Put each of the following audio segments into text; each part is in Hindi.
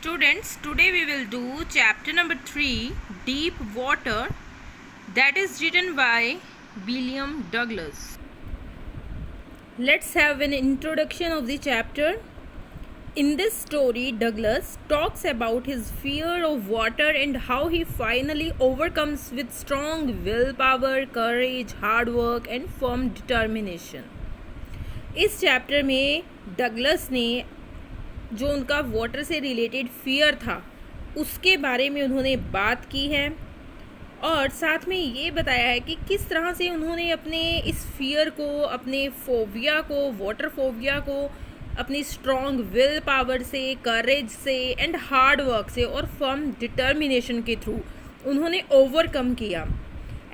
Students, today we will do chapter number 3, Deep Water, that is written by William Douglas. Let's have an introduction of the chapter. In this story, Douglas talks about his fear of water and how he finally overcomes with strong willpower, courage, hard work and firm determination. इस चैप्टर में डगलस ने जो उनका वाटर से रिलेटेड फियर था उसके बारे में उन्होंने बात की है और साथ में ये बताया है कि किस तरह से उन्होंने अपने इस फियर को, अपने फोबिया को, वाटर फोबिया को अपनी स्ट्रॉन्ग विल पावर से, करेज से एंड हार्ड वर्क से और फर्म डिटर्मिनेशन के थ्रू उन्होंने ओवरकम किया.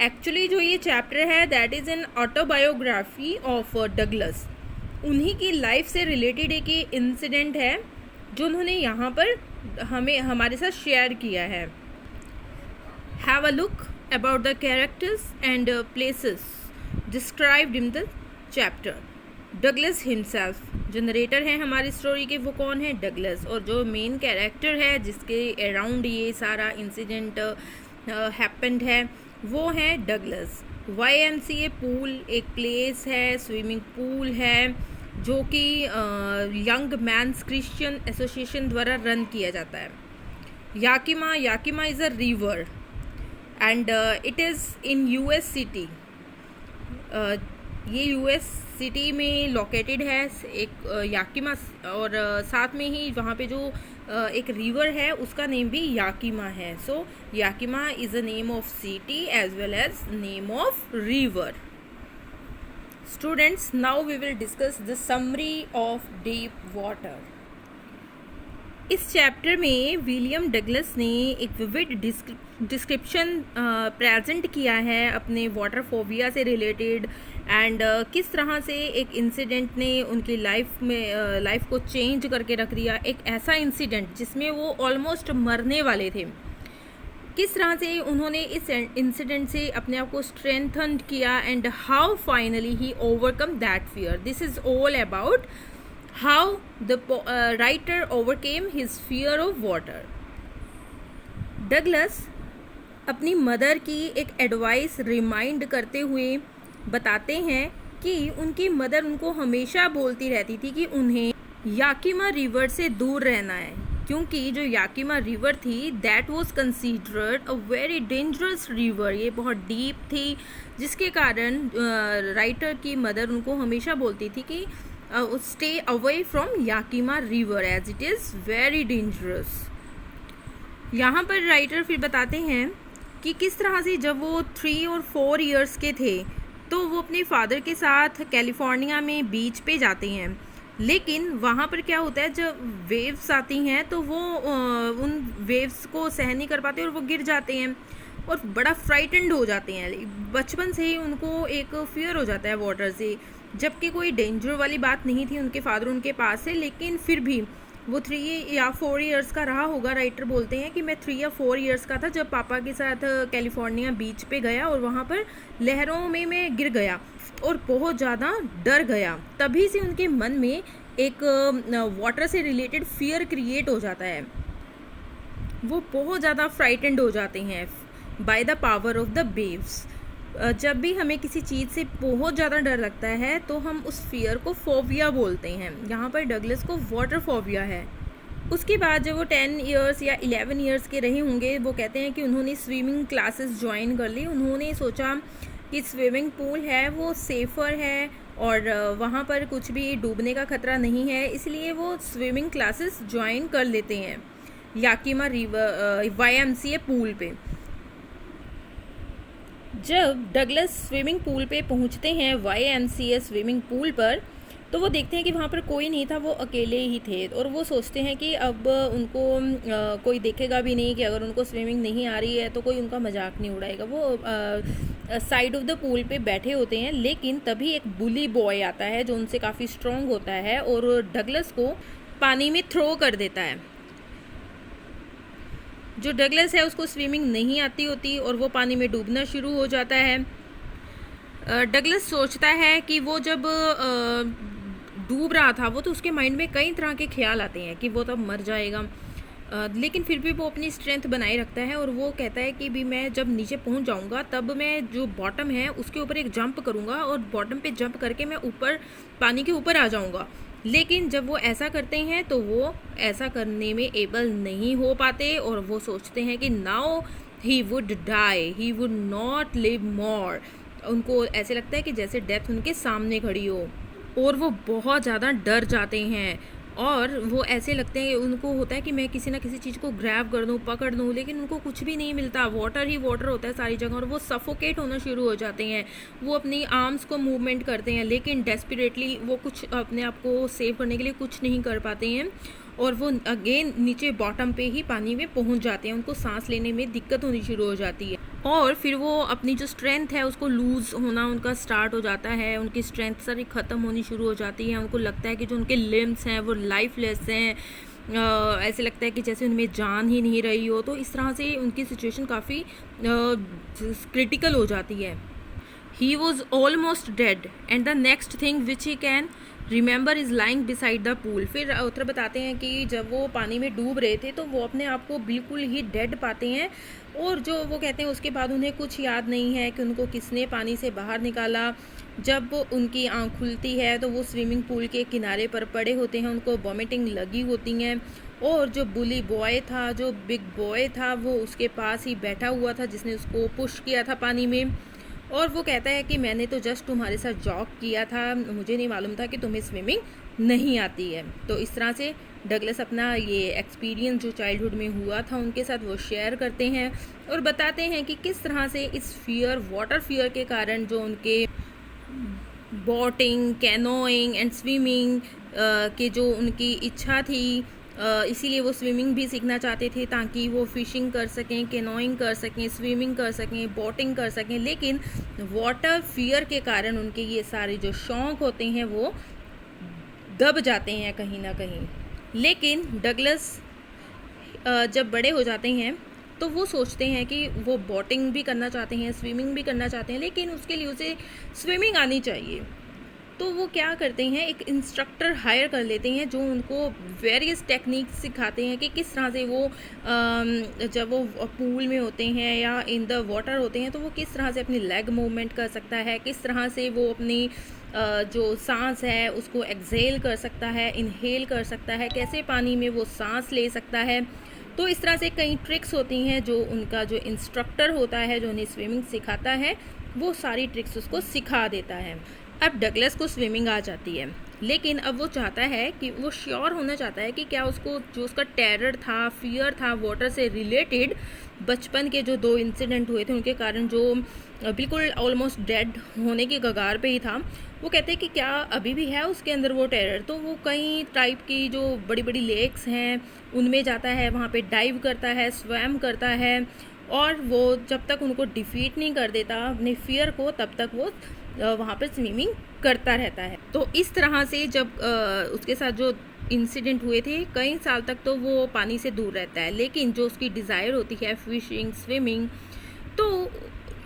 एक्चुअली जो ये चैप्टर है that is an autobiography of Douglas. उन्हीं की लाइफ से रिलेटेड एक इंसिडेंट है जो उन्होंने यहाँ पर हमारे साथ शेयर किया है. Have a look about the characters and places described in the chapter. Douglas himself, जो नरेटर हैं हमारी स्टोरी के, वो कौन है? डगलस. और जो मेन कैरेक्टर है जिसके अराउंड ये सारा इंसिडेंट हैपेंड है वो है डगलस. YMCA पूल एक प्लेस है, स्विमिंग पूल है जो कि यंग मैन्स क्रिश्चियन एसोसिएशन द्वारा रन किया जाता है. Yakima is a river and it is in US city. ये US सिटी में लोकेटेड है एक याकिमा और साथ में ही वहाँ पे जो एक रिवर है उसका नेम भी याकिमा है. So Yakima is a name of city as well as name of river. Students, now we will discuss the summary of Deep Water. इस चैप्टर में विलियम डगलस ने एक विविड डिस्क्रिप्शन प्रेजेंट किया है अपने वाटर फोबिया से रिलेटेड एंड किस तरह से एक इंसिडेंट ने उनकी लाइफ को चेंज करके रख दिया. एक ऐसा इंसिडेंट जिसमें वो ऑलमोस्ट मरने वाले थे, किस तरह से उन्होंने इस इंसिडेंट से अपने आप को स्ट्रेंथन किया and how finally he overcome that fear. This is all about how the writer overcame his fear of water. Douglas अपनी मदर की एक एडवाइस रिमाइंड करते हुए बताते हैं कि उनकी मदर उनको हमेशा बोलती रहती थी कि उन्हें याकिमा रिवर से दूर रहना है, क्योंकि जो याकिमा रिवर थी that was considered a very dangerous river. ये बहुत डीप थी जिसके कारण राइटर की मदर उनको हमेशा बोलती थी कि stay away from Yakima river as it is very dangerous. यहाँ पर राइटर फिर बताते हैं कि किस तरह से जब वो 3 और 4 इयर्स के थे तो वो अपने फादर के साथ कैलिफोर्निया में बीच पे जाते हैं. लेकिन वहाँ पर क्या होता है, जब वेव्स आती हैं तो वो उन वेव्स को सहन नहीं कर पाते और वो गिर जाते हैं और बड़ा फ्राइटेंड हो जाते हैं. बचपन से ही उनको एक फियर हो जाता है वाटर से, जबकि कोई डेंजर वाली बात नहीं थी उनके फादर उनके पास से. लेकिन फिर भी वो 3 या 4 इयर्स का रहा होगा. राइटर बोलते हैं कि मैं 3 या 4 इयर्स का था जब पापा के साथ कैलिफोर्निया बीच पे गया और वहाँ पर लहरों में मैं गिर गया और बहुत ज़्यादा डर गया. तभी से उनके मन में एक वाटर से रिलेटेड फियर क्रिएट हो जाता है. वो बहुत ज़्यादा फ्राइटेंड हो जाते हैं by the power of the waves. जब भी हमें किसी चीज़ से बहुत ज़्यादा डर लगता है तो हम उस फियर को फोबिया बोलते हैं. यहाँ पर डगलस को वाटर फोबिया है. उसके बाद जब वो 10 इयर्स या 11 इयर्स के रहे होंगे, वो कहते हैं कि उन्होंने स्विमिंग क्लासेस ज्वाइन कर ली. उन्होंने सोचा कि स्विमिंग पूल है वो सेफ़र है और वहाँ पर कुछ भी डूबने का खतरा नहीं है, इसलिए वो स्विमिंग क्लासेस ज्वाइन कर लेते हैं याकिमा रिवर YMCA पूल पे. जब डगलस स्विमिंग पूल पे पहुंचते हैं YMCA स्विमिंग पूल पर तो वो देखते हैं कि वहाँ पर कोई नहीं था, वो अकेले ही थे. और वो सोचते हैं कि अब उनको कोई देखेगा भी नहीं कि अगर उनको स्विमिंग नहीं आ रही है तो कोई उनका मजाक नहीं उड़ाएगा. वो साइड ऑफ द पूल पे बैठे होते हैं. लेकिन तभी एक बुली बॉय आता है जो उनसे काफ़ी स्ट्रॉन्ग होता है और डगलस को पानी में थ्रो कर देता है. जो डगलस है उसको स्विमिंग नहीं आती होती और वो पानी में डूबना शुरू हो जाता है. डगलस सोचता है कि वो जब डूब रहा था वो तो उसके माइंड में कई तरह के ख्याल आते हैं कि वो तब मर जाएगा, लेकिन फिर भी वो अपनी स्ट्रेंथ बनाए रखता है और वो कहता है कि भी मैं जब नीचे पहुंच जाऊंगा तब मैं जो बॉटम है उसके ऊपर एक जंप करूंगा और बॉटम पे जंप करके मैं ऊपर पानी के ऊपर आ जाऊंगा। लेकिन जब वो ऐसा करते हैं तो वो ऐसा करने में एबल नहीं हो पाते और वो सोचते हैं कि now he would die, he would not live more. उनको ऐसे लगता है कि जैसे डेथ उनके सामने खड़ी हो और वो बहुत ज़्यादा डर जाते हैं और वो ऐसे लगते हैं, उनको होता है कि मैं किसी ना किसी चीज़ को ग्रैब कर दूँ, पकड़ दूँ, लेकिन उनको कुछ भी नहीं मिलता, वाटर ही वाटर होता है सारी जगह और वो सफोकेट होना शुरू हो जाते हैं। वो अपनी आर्म्स को मूवमेंट करते हैं लेकिन डेस्परेटली वो कुछ अपने आप को सेव करने के लिए कुछ नहीं कर पाते हैं और वो अगेन नीचे बॉटम पे ही पानी में पहुंच जाते हैं। उनको सांस लेने में दिक्कत होनी शुरू हो जाती है और फिर वो अपनी जो स्ट्रेंथ है उसको लूज़ होना उनका स्टार्ट हो जाता है। उनकी स्ट्रेंथ सारी ख़त्म होनी शुरू हो जाती है। उनको लगता है कि जो उनके लिम्स हैं वो लाइफलेस हैं, ऐसे लगता है कि जैसे उनमें जान ही नहीं रही हो। तो इस तरह से उनकी सिचुएशन काफ़ी क्रिटिकल हो जाती है। He was almost dead and the next thing which he can remember is lying beside the pool। फिर उत्तर बताते हैं कि जब वो पानी में डूब रहे थे तो वो अपने आप को बिल्कुल ही डेड पाते हैं और जो वो कहते हैं उसके बाद उन्हें कुछ याद नहीं है कि उनको किसने पानी से बाहर निकाला। जब उनकी आँख खुलती है तो वो स्विमिंग पूल के किनारे पर पड़े होते हैं, उनको वॉमिटिंग लगी होती हैं और जो बुली बॉय था, जो बिग बॉय था, वो उसके पास ही बैठा हुआ था जिसने उसको पुश किया था पानी में और वो कहता है कि मैंने तो जस्ट तुम्हारे साथ जॉक किया था, मुझे नहीं मालूम था कि तुम्हें स्विमिंग नहीं आती है। तो इस तरह से डगलस अपना ये एक्सपीरियंस जो चाइल्डहुड में हुआ था उनके साथ वो शेयर करते हैं और बताते हैं कि किस तरह से इस फियर, वाटर फियर के कारण जो उनके बोटिंग, कैनोइंग एंड स्विमिंग के जो उनकी इच्छा थी, इसीलिए वो स्विमिंग भी सीखना चाहते थे ताकि वो फिशिंग कर सकें, कैनोइंग कर सकें, स्विमिंग कर सकें, बोटिंग कर सकें। लेकिन वाटर फियर के कारण उनके ये सारे जो शौक़ होते हैं वो दब जाते हैं कहीं ना कहीं। लेकिन डगलस जब बड़े हो जाते हैं तो वो सोचते हैं कि वो बोटिंग भी करना चाहते हैं, स्विमिंग भी करना चाहते हैं, लेकिन उसके लिए उसे स्विमिंग आनी चाहिए। तो वो क्या करते हैं, एक इंस्ट्रक्टर हायर कर लेते हैं जो उनको वेरियस टेक्निक्स सिखाते हैं कि किस तरह से वो जब वो पूल में होते हैं या इन द वाटर होते हैं तो वो किस तरह से अपनी लेग मूवमेंट कर सकता है, किस तरह से वो अपनी जो सांस है उसको एक्सेल कर सकता है, इनहेल कर सकता है, कैसे पानी में वो सांस ले सकता है। तो इस तरह से कई ट्रिक्स होती हैं जो उनका जो इंस्ट्रक्टर होता है जो उन्हें स्विमिंग सिखाता है वो सारी ट्रिक्स उसको सिखा देता है। अब डगलस को स्विमिंग आ जाती है लेकिन अब वो चाहता है कि वो श्योर होना चाहता है कि क्या उसको जो उसका टेरर था, फियर था वाटर से रिलेटेड, बचपन के जो 2 इंसिडेंट हुए थे उनके कारण जो बिल्कुल ऑलमोस्ट डेड होने की कगार पे ही था, वो कहते हैं कि क्या अभी भी है उसके अंदर वो टेरर। तो वो कई टाइप की जो बड़ी बड़ी लेक्स हैं उनमें जाता है, वहाँ पे डाइव करता है, स्वैम करता है और वो जब तक उनको डिफीट नहीं कर देता अपने फियर को तब तक वो वहाँ पर स्विमिंग करता रहता है। तो इस तरह से जब उसके साथ जो इंसिडेंट हुए थे कई साल तक तो वो पानी से दूर रहता है, लेकिन जो उसकी डिज़ायर होती है फिशिंग, स्विमिंग, तो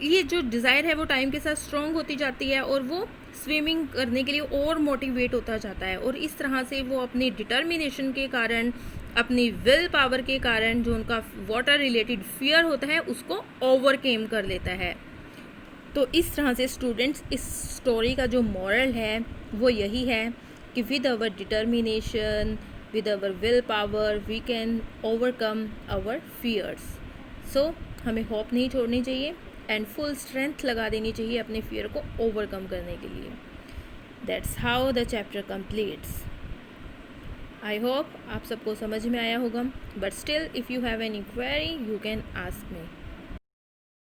ये जो डिज़ायर है वो टाइम के साथ स्ट्रॉन्ग होती जाती है और वो स्विमिंग करने के लिए और मोटिवेट होता जाता है और इस तरह से वो अपनी डिटर्मिनेशन के कारण, अपनी विल पावर के कारण जो उनका वाटर रिलेटेड फियर होता है उसको ओवरकेम कर लेता है। तो इस तरह से स्टूडेंट्स इस स्टोरी का जो मॉरल है वो यही है कि with our determination, with our will power we can overcome our fears. So हमें होप नहीं छोड़नी चाहिए एंड फुल स्ट्रेंथ लगा देनी चाहिए अपने फियर को ओवरकम करने के लिए। That's how the chapter completes. I hope आप सबको समझ में आया होगा, but still if you have any query you can ask me.